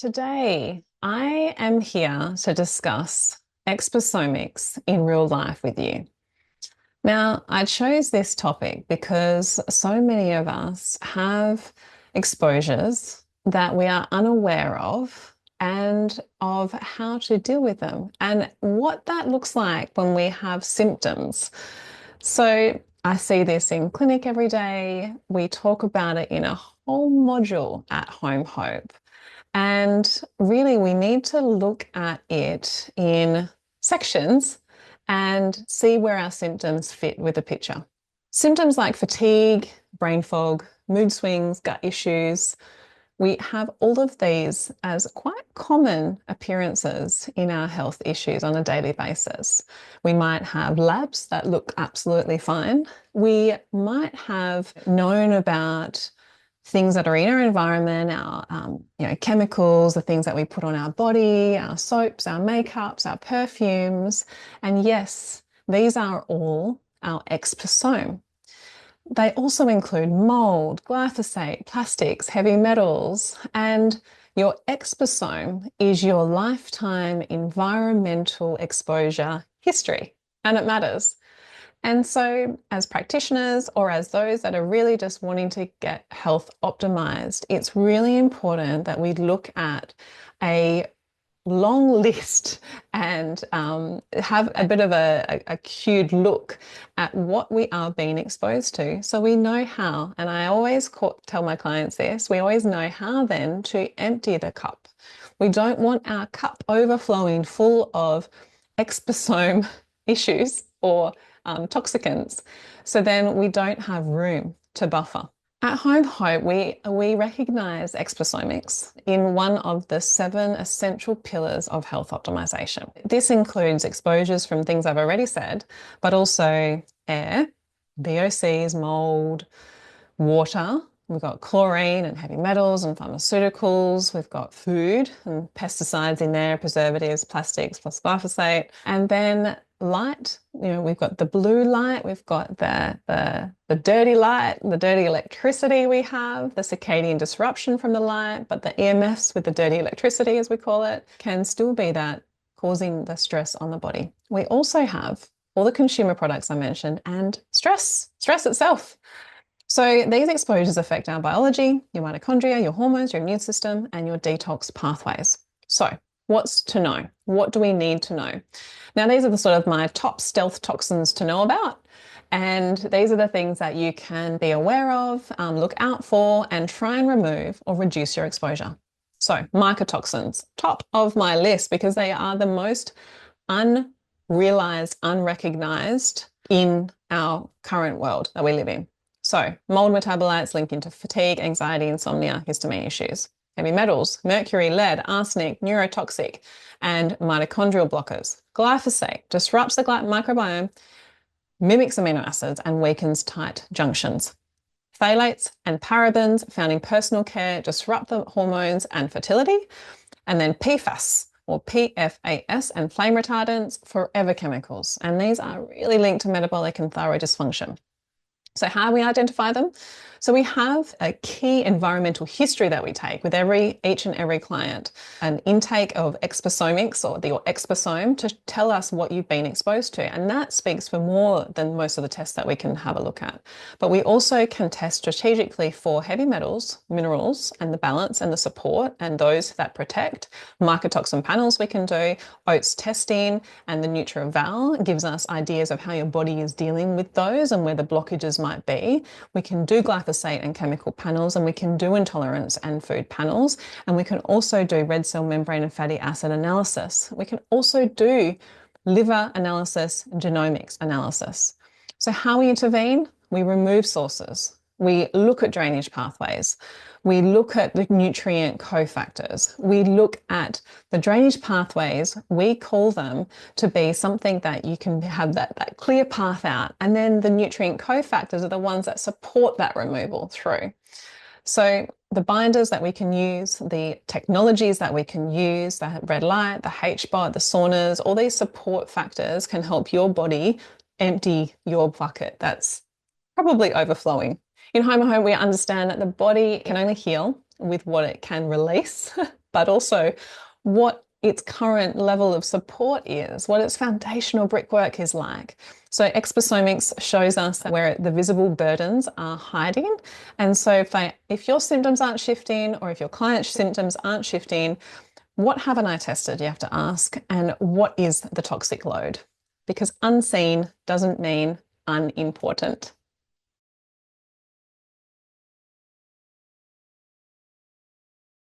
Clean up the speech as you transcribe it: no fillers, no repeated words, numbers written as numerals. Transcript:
Today, I am here to discuss exposomics in real life with you. Now, I chose this topic because so many of us have exposures that we are unaware of and of how to deal with them and what that looks like when we have symptoms. So, I see this in clinic every day. We talk about it in a whole module at Home Hope. And really, we need to look at it in sections and see where our symptoms fit with the picture. Symptoms like fatigue, brain fog, mood swings, gut issues, we have all of these as quite common appearances in our health issues on a daily basis. We might have labs that look absolutely fine. We might have known about things that are in our environment, our chemicals, the things that we put on our body, our soaps, our makeups, our perfumes. And yes, these are all our exposome. They also include mold, glyphosate, plastics, heavy metals, and your exposome is your lifetime environmental exposure history, and it matters. And so, as practitioners or as those that are really just wanting to get health optimized, it's really important that we look at a long list and have a bit of a cued look at what we are being exposed to so we know how. And I always tell my clients this, we always know how then to empty the cup. We don't want our cup overflowing full of exposome issues or toxicants. So then we don't have room to buffer. At Home Hope, we recognise exposomics in one of the 7 essential pillars of health optimization. This includes exposures from things I've already said, but also air, VOCs, mold, water. We've got chlorine and heavy metals and pharmaceuticals. We've got food and pesticides in there, preservatives, plastics, plus glyphosate. And then light, we've got the blue light, we've got the dirty light, the dirty electricity we have, the circadian disruption from the light, but the EMFs with the dirty electricity, as we call it, can still be that causing the stress on the body. We also have all the consumer products I mentioned and stress itself. So these exposures affect our biology, your mitochondria, your hormones, your immune system, and your detox pathways. So what's to know? What do we need to know? Now, these are the sort of my top stealth toxins to know about. And these are the things that you can be aware of, look out for, and try and remove or reduce your exposure. So mycotoxins, top of my list because they are the most unrealized, unrecognized in our current world that we live in. So mold metabolites link into fatigue, anxiety, insomnia, histamine issues. Heavy metals, mercury, lead, arsenic, neurotoxic, and mitochondrial blockers. Glyphosate disrupts the microbiome, mimics amino acids, and weakens tight junctions. Phthalates and parabens found in personal care disrupt the hormones and fertility. And then PFAS or PFAS and flame retardants, forever chemicals. And these are really linked to metabolic and thyroid dysfunction. So how do we identify them? So we have a key environmental history that we take with each and every client, an intake of exposomics or the exposome to tell us what you've been exposed to. And that speaks for more than most of the tests that we can have a look at. But we also can test strategically for heavy metals, minerals, and the balance and the support and those that protect. Mycotoxin panels we can do, oats testing, and the NutriVal gives us ideas of how your body is dealing with those and where the blockages might be. We can do glyphosate and chemical panels, and we can do intolerance and food panels, and we can also do red cell membrane and fatty acid analysis. We can also do liver analysis and genomics analysis. So how we intervene? We remove sources. We look at drainage pathways. We look at the nutrient cofactors. We look at the drainage pathways. We call them to be something that you can have that clear path out. And then the nutrient cofactors are the ones that support that removal through. So the binders that we can use, the technologies that we can use, the red light, the HBOT, the saunas, all these support factors can help your body empty your bucket that's probably overflowing. In Home, we understand that the body can only heal with what it can release. but also what its current level of support is, what its foundational brickwork is like. So exposomics shows us where the visible burdens are hiding. And so if your symptoms aren't shifting, or if your client's symptoms aren't shifting, what haven't I tested? You have to ask. And what is the toxic load? Because unseen doesn't mean unimportant.